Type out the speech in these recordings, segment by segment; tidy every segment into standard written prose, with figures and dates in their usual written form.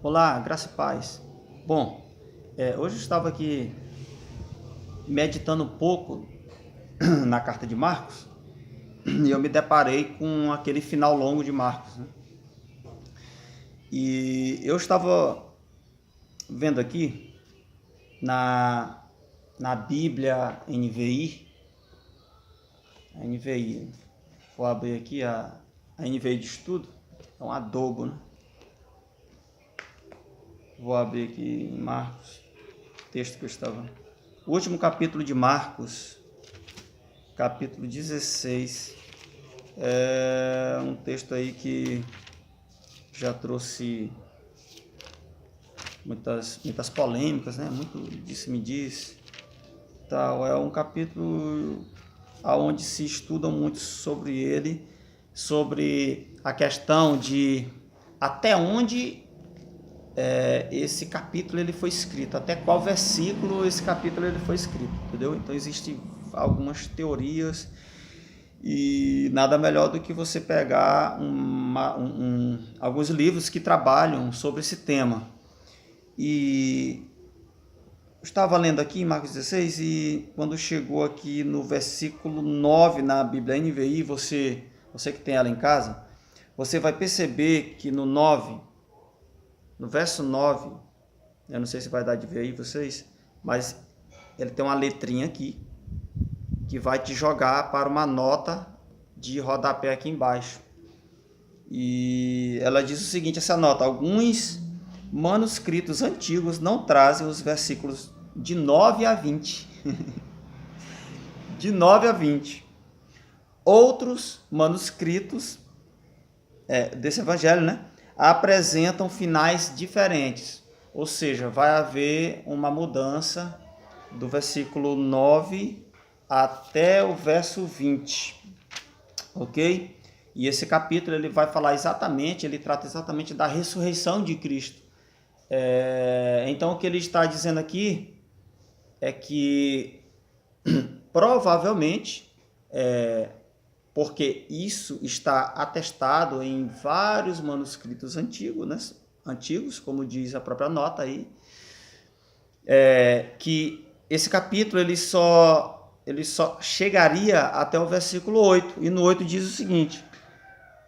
Olá, graça e paz. Bom, hoje eu estava aqui meditando um pouco na carta de Marcos e eu me deparei com aquele final longo de Marcos, né? E eu estava vendo aqui na Bíblia NVI, vou abrir aqui a NVI de estudo, é um adobo, né? Vou abrir aqui em Marcos, texto que eu estava. O último capítulo de Marcos, capítulo 16, é um texto aí que já trouxe muitas polêmicas, né? Muito disse-me-diz, tal. É um capítulo onde se estuda muito sobre ele, sobre a questão de até onde esse capítulo ele foi escrito, até qual versículo esse capítulo ele foi escrito, entendeu? Então existem algumas teorias e nada melhor do que você pegar alguns livros que trabalham sobre esse tema. E eu estava lendo aqui em Marcos 16 e quando chegou aqui no versículo 9 na Bíblia NVI, você que tem ela em casa, você vai perceber que no verso 9, eu não sei se vai dar de ver aí vocês, mas ele tem uma letrinha aqui que vai te jogar para uma nota de rodapé aqui embaixo. E ela diz o seguinte, essa nota: alguns manuscritos antigos não trazem os versículos de 9 a 20. De 9 a 20. Outros manuscritos desse evangelho, né, apresentam finais diferentes. Ou seja, vai haver uma mudança do versículo 9 até o verso 20. Ok? E esse capítulo ele vai falar exatamente, ele trata exatamente da ressurreição de Cristo. Então o que ele está dizendo aqui é que provavelmente, porque isso está atestado em vários manuscritos antigos, né? Antigos, como diz a própria nota aí, que esse capítulo ele só chegaria até o versículo 8, e no 8 diz o seguinte: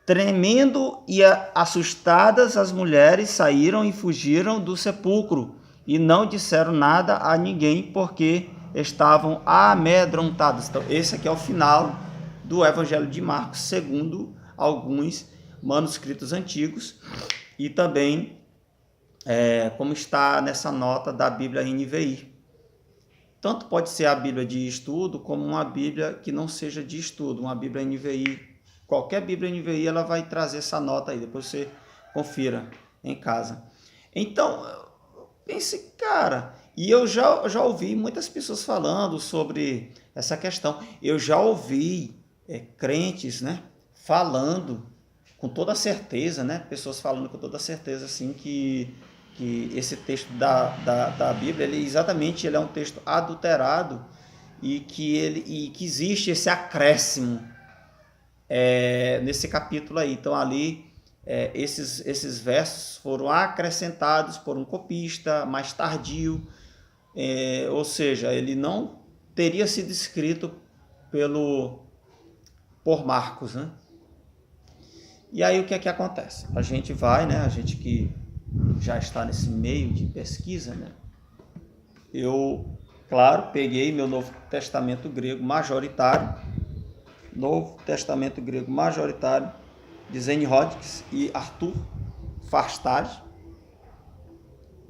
tremendo e assustadas as mulheres saíram e fugiram do sepulcro e não disseram nada a ninguém porque estavam amedrontados. Então esse aqui é o final do Evangelho de Marcos, segundo alguns manuscritos antigos, e também como está nessa nota da Bíblia NVI. Tanto pode ser a Bíblia de estudo, como uma Bíblia que não seja de estudo, uma Bíblia NVI. Qualquer Bíblia NVI, ela vai trazer essa nota aí, depois você confira em casa. Então, pense, cara, e eu já ouvi muitas pessoas falando sobre essa questão. Eu já ouvi crentes, né, falando com toda certeza, né, pessoas falando com toda certeza, assim, que esse texto da Bíblia, ele é um texto adulterado e que existe esse acréscimo nesse capítulo aí. Então ali esses versos foram acrescentados por um copista mais tardio, ou seja, ele não teria sido escrito por Marcos, né? E aí o que é que acontece? A gente vai, né? A gente que já está nesse meio de pesquisa, né? Eu, claro, peguei meu Novo Testamento grego majoritário, de Zane Hodges e Arthur Farstad,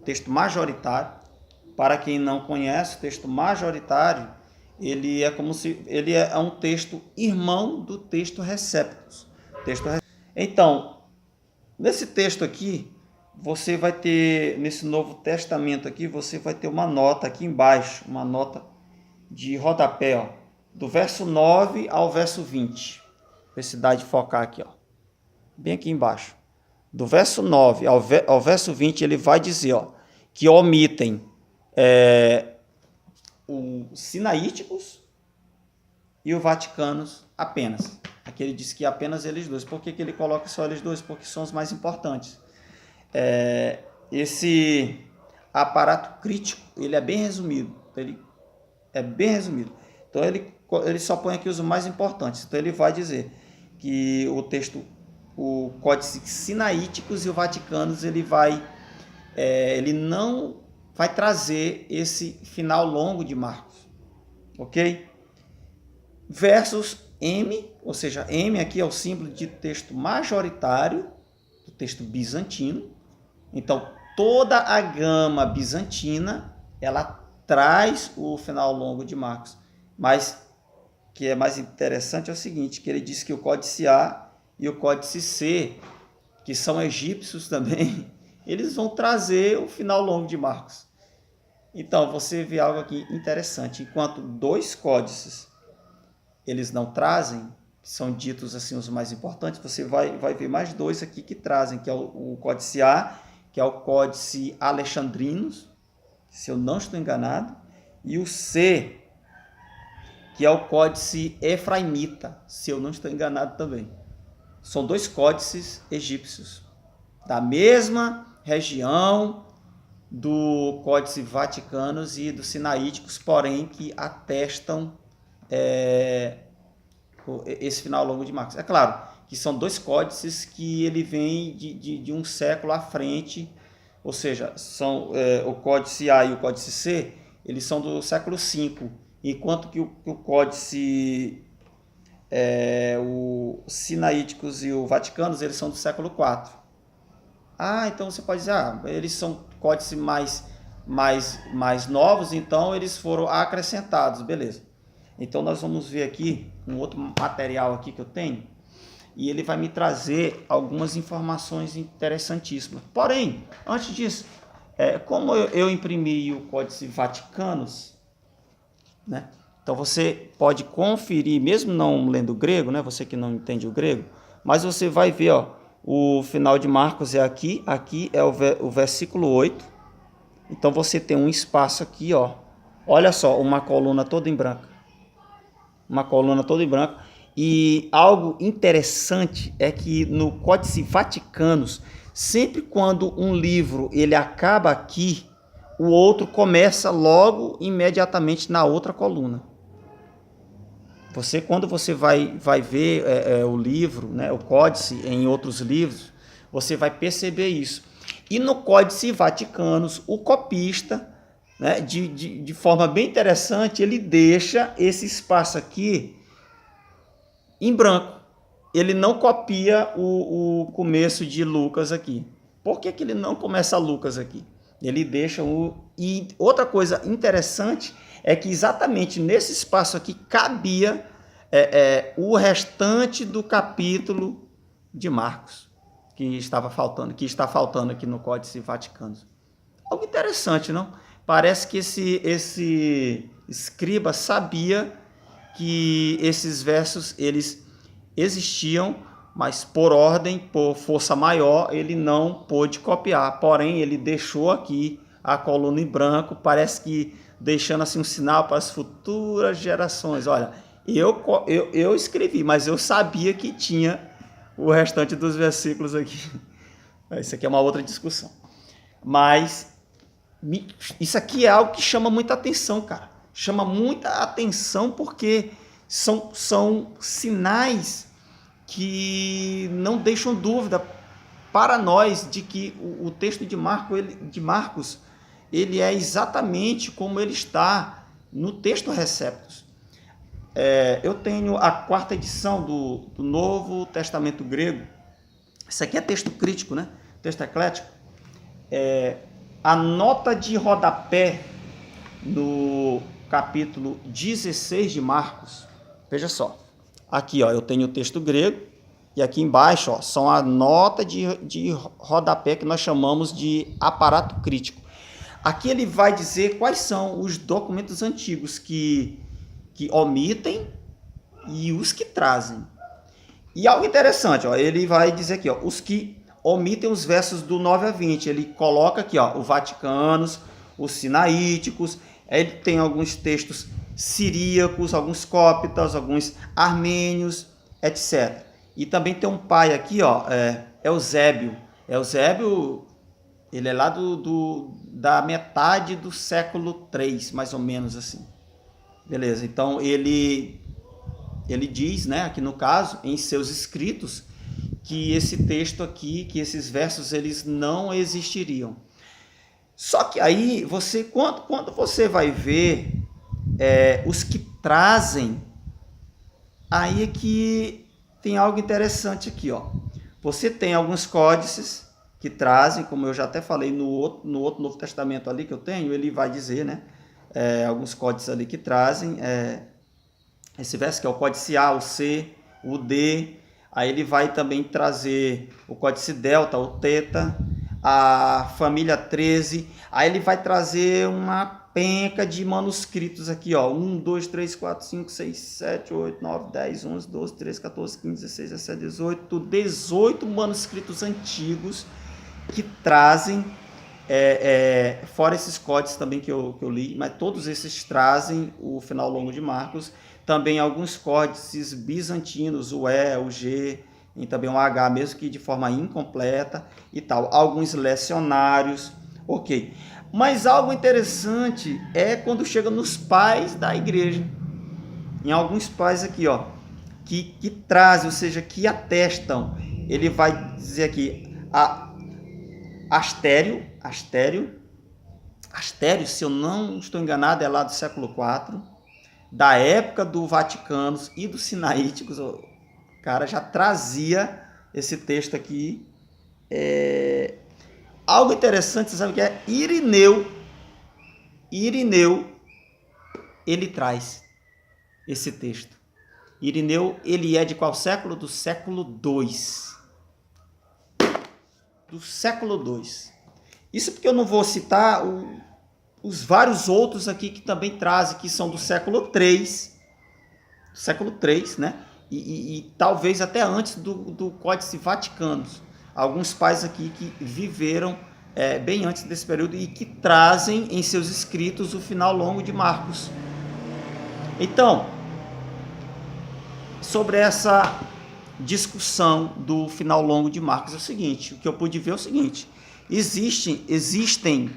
texto majoritário. Para quem não conhece, o texto majoritário, ele é um texto irmão do texto Receptus. Então, nesse texto aqui, você vai ter, nesse Novo Testamento aqui, você vai ter uma nota aqui embaixo, uma nota de rodapé, ó, do verso 9 ao verso 20. Necessidade de focar aqui, ó, bem aqui embaixo. Do verso 9 ao verso 20, ele vai dizer, ó, que omitem os sinaíticos e os vaticanos apenas. Aqui ele diz que apenas eles dois. Por que ele coloca só eles dois? Porque são os mais importantes. esse aparato crítico, ele é bem resumido. Ele é bem resumido. Então ele só põe aqui os mais importantes. Então ele vai dizer que o texto, o Códice Sinaíticos e o Vaticanos, ele não vai trazer esse final longo de Marcos, ok? Versus M, ou seja, M aqui é o símbolo de texto majoritário, do texto bizantino. Então toda a gama bizantina, ela traz o final longo de Marcos. Mas o que é mais interessante é o seguinte, que ele diz que o Códice A e o Códice C, que são egípcios também, eles vão trazer o final longo de Marcos. Então, você vê algo aqui interessante. Enquanto dois códices, eles não trazem, que são ditos assim os mais importantes, você vai ver mais dois aqui que trazem, que é o Códice A, que é o Códice Alexandrinos, se eu não estou enganado, e o C, que é o Códice Efraimita, se eu não estou enganado também. São dois códices egípcios, da mesma região do Códice Vaticanos e dos Sinaíticos, porém que atestam esse final longo de Marcos. É claro que são dois códices que ele vem de um século à frente, ou seja, são o Códice A e o Códice C, eles são do século V, enquanto que o Códice o Sinaíticos e o Vaticanos, eles são do século IV. Então você pode dizer, eles são códices mais novos, então eles foram acrescentados, beleza. Então nós vamos ver aqui um outro material aqui que eu tenho, e ele vai me trazer algumas informações interessantíssimas. Porém, antes disso, como eu imprimi o Códice Vaticanos, né? Então você pode conferir, mesmo não lendo o grego, né? Você que não entende o grego, mas você vai ver, o final de Marcos é aqui é o versículo 8. Então você tem um espaço aqui, olha só, uma coluna toda em branco. Uma coluna toda em branco. E algo interessante é que no Códice Vaticanos, sempre quando um livro ele acaba aqui, o outro começa logo imediatamente na outra coluna. Quando você vai ver o livro, né, o códice em outros livros, você vai perceber isso. E no Códice Vaticanos, o copista, né, de forma bem interessante, ele deixa esse espaço aqui em branco. Ele não copia o começo de Lucas aqui. Por que ele não começa Lucas aqui? Ele deixa E outra coisa interessante é que exatamente nesse espaço aqui cabia o restante do capítulo de Marcos, que está faltando aqui no Códice Vaticano. Algo interessante, não? Parece que esse escriba sabia que esses versos eles existiam, mas por ordem, por força maior, ele não pôde copiar. Porém, ele deixou aqui a coluna em branco, parece que deixando assim um sinal para as futuras gerações. Olha, eu escrevi, mas eu sabia que tinha o restante dos versículos aqui. Isso aqui é uma outra discussão. Mas isso aqui é algo que chama muita atenção, cara. Chama muita atenção porque são sinais que não deixam dúvida para nós de que o texto de Marcos ele é exatamente como ele está no texto Receptus. Eu tenho a 4ª edição do Novo Testamento Grego. Isso aqui é texto crítico, né? Texto eclético. A nota de rodapé no capítulo 16 de Marcos. Veja só. Aqui, eu tenho o texto grego e aqui embaixo, são a nota de rodapé que nós chamamos de aparato crítico. Aqui ele vai dizer quais são os documentos antigos que omitem e os que trazem. E algo interessante, ele vai dizer aqui, os que omitem os versos do 9 a 20. Ele coloca aqui, o Vaticanos, os Sinaíticos, ele tem alguns textos siríacos, alguns cópitas, alguns armênios, etc. E também tem um pai aqui, Eusébio. Eusébio Ele é lá da metade do século III, mais ou menos assim. Beleza, então ele diz, né, aqui no caso, em seus escritos, que esse texto aqui, que esses versos, eles não existiriam. Só que aí, quando você vai ver os que trazem, aí é que tem algo interessante aqui, ó. Você tem alguns códices que trazem, como eu já até falei no outro Novo Testamento ali que eu tenho, ele vai dizer, né? Alguns códices ali que trazem esse verso, que é o códice A, o C, o D. Aí ele vai também trazer o códice delta, o teta, a família 13. Aí ele vai trazer uma penca de manuscritos aqui, ó. 1, 2, 3, 4, 5, 6, 7, 8, 9, 10, 11, 12, 13, 14, 15, 16, 17, 18 manuscritos antigos que trazem, fora esses códices também que eu li, mas todos esses trazem o final longo de Marcos. Também alguns códices bizantinos, o E, o G, e também o H, mesmo que de forma incompleta e tal. Alguns lecionários, ok. Mas algo interessante é quando chega nos pais da igreja. Em alguns pais aqui, ó, que trazem, ou seja, que atestam. Ele vai dizer aqui, Astério, se eu não estou enganado, é lá do século IV, da época do Vaticano e dos Sinaíticos. O cara já trazia esse texto aqui. Algo interessante, você sabe o que é? Irineu, ele traz esse texto. Irineu, ele é de qual século? Do século II. Do século II. Isso porque eu não vou citar os vários outros aqui que também trazem, que são do século III, né? E talvez até antes do Códice Vaticano. Alguns pais aqui que viveram bem antes desse período e que trazem em seus escritos o final longo de Marcos. Então, sobre essa discussão do final longo de Marcos, é o seguinte, o que eu pude ver é o seguinte: existem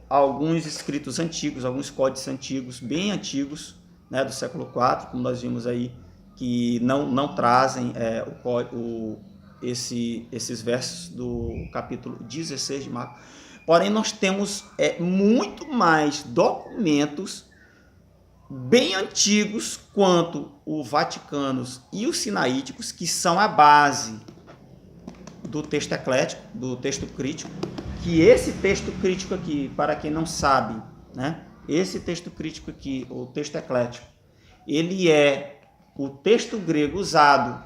alguns escritos antigos, alguns códices antigos, bem antigos, né, do século IV, como nós vimos aí, que não trazem esses versos do capítulo 16 de Marcos. Porém, nós temos muito mais documentos bem antigos quanto o Vaticanos e os Sinaíticos, que são a base do texto eclético, do texto crítico, que esse texto crítico aqui, para quem não sabe, né, esse texto crítico aqui, o texto eclético, ele é o texto grego usado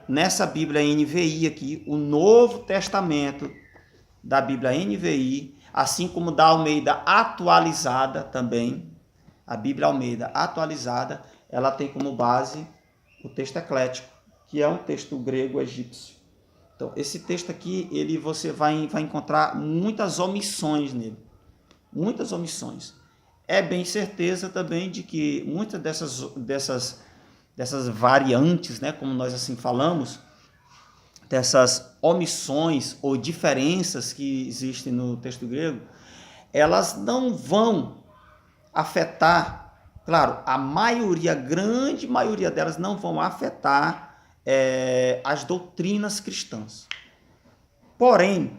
nessa Bíblia NVI aqui, o Novo Testamento da Bíblia NVI, assim como da Almeida atualizada também. A Bíblia Almeida atualizada, ela tem como base o texto eclético, que é um texto grego egípcio. Então, esse texto aqui, você vai encontrar muitas omissões nele. Muitas omissões. É bem certeza também de que muitas dessas variantes, né, como nós assim falamos, dessas omissões ou diferenças que existem no texto grego, elas não vão afetar, claro, a grande maioria delas não vão afetar as doutrinas cristãs. Porém,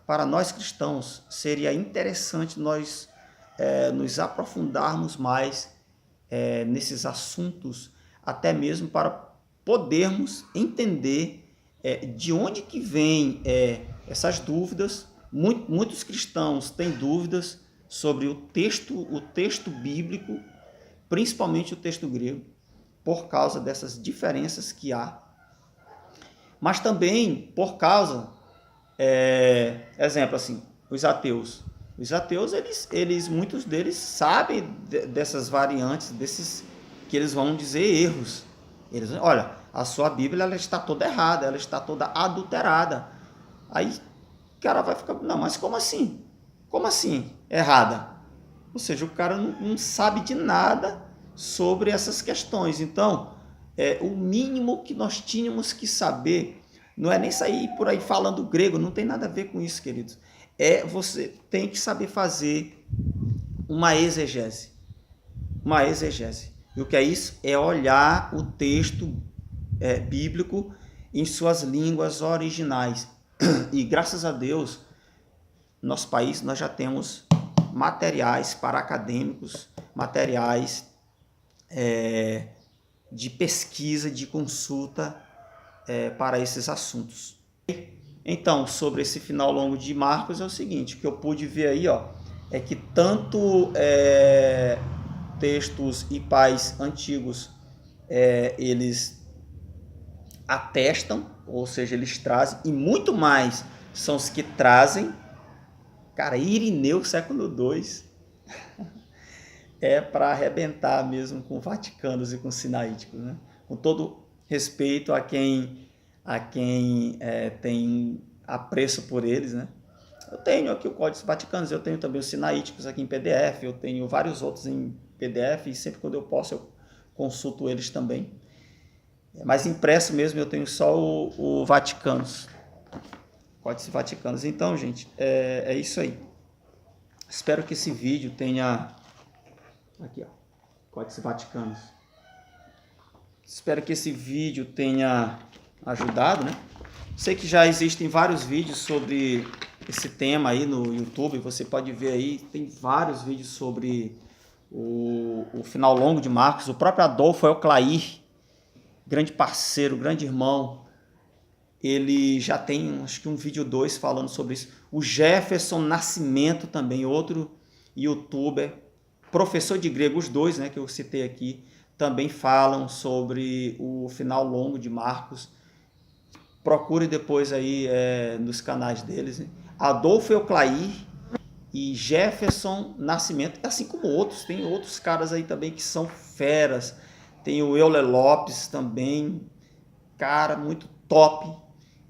para nós cristãos, seria interessante nós nos aprofundarmos mais nesses assuntos, até mesmo para podermos entender de onde que vêm essas dúvidas. Muitos cristãos têm dúvidas sobre o texto bíblico, principalmente o texto grego, por causa dessas diferenças que há. Mas também por causa, exemplo assim, os ateus. Os ateus, muitos deles sabem dessas variantes, desses que eles vão dizer erros. Eles, olha, a sua Bíblia ela está toda errada, ela está toda adulterada. Aí o cara vai ficar, não, mas como assim? Como assim errada? Ou seja, o cara não sabe de nada sobre essas questões. Então, o mínimo que nós tínhamos que saber Não é nem sair por aí falando grego, não tem nada a ver com isso, queridos. Você tem que saber fazer uma exegese. Uma exegese. E o que é isso? É olhar o texto bíblico em suas línguas originais. E graças a Deus, no nosso país nós já temos materiais para acadêmicos, materiais de pesquisa, de consulta para esses assuntos. Então, sobre esse final longo de Marcos é o seguinte, o que eu pude ver aí, é que tanto textos e pais antigos, eles atestam, ou seja, eles trazem, e muito mais são os que trazem. Cara, Irineu, século II, é para arrebentar mesmo com vaticanos e com sinaíticos, né? Com todo respeito a quem tem apreço por eles, né? Eu tenho aqui o Código Vaticanos, eu tenho também os sinaíticos aqui em PDF, eu tenho vários outros em PDF e sempre quando eu posso eu consulto eles também. Mas impresso mesmo eu tenho só o Vaticanos, Código Vaticanos. Então, gente, é isso aí. Espero que esse vídeo tenha... Aqui, Código Vaticanos. Espero que esse vídeo tenha ajudado, né? Sei que já existem vários vídeos sobre esse tema aí no YouTube, você pode ver aí, tem vários vídeos sobre o final longo de Marcos. O próprio Adolfo Elclair, grande parceiro, grande irmão, ele já tem, acho que um vídeo 2 falando sobre isso. O Jefferson Nascimento também, outro youtuber, professor de grego, os dois, né, que eu citei aqui, também falam sobre o final longo de Marcos. Procure depois aí nos canais deles, né? Adolfo Euclair e Jefferson Nascimento, assim como outros, tem outros caras aí também que são feras. Tem o Euler Lopes também, cara, muito top.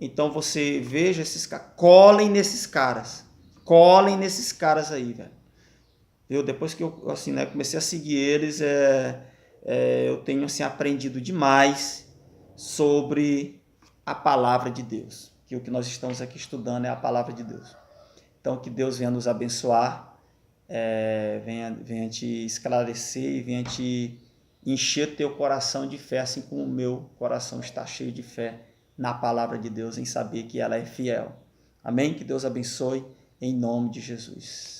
Então você veja esses caras, colhem nesses caras aí, velho. Depois que eu assim, né, comecei a seguir eles, eu tenho assim, aprendido demais sobre a palavra de Deus. Que o que nós estamos aqui estudando é a palavra de Deus. Então que Deus venha nos abençoar, venha te esclarecer e venha te encher teu coração de fé, assim como o meu coração está cheio de fé na palavra de Deus, em saber que ela é fiel. Amém? Que Deus abençoe em nome de Jesus.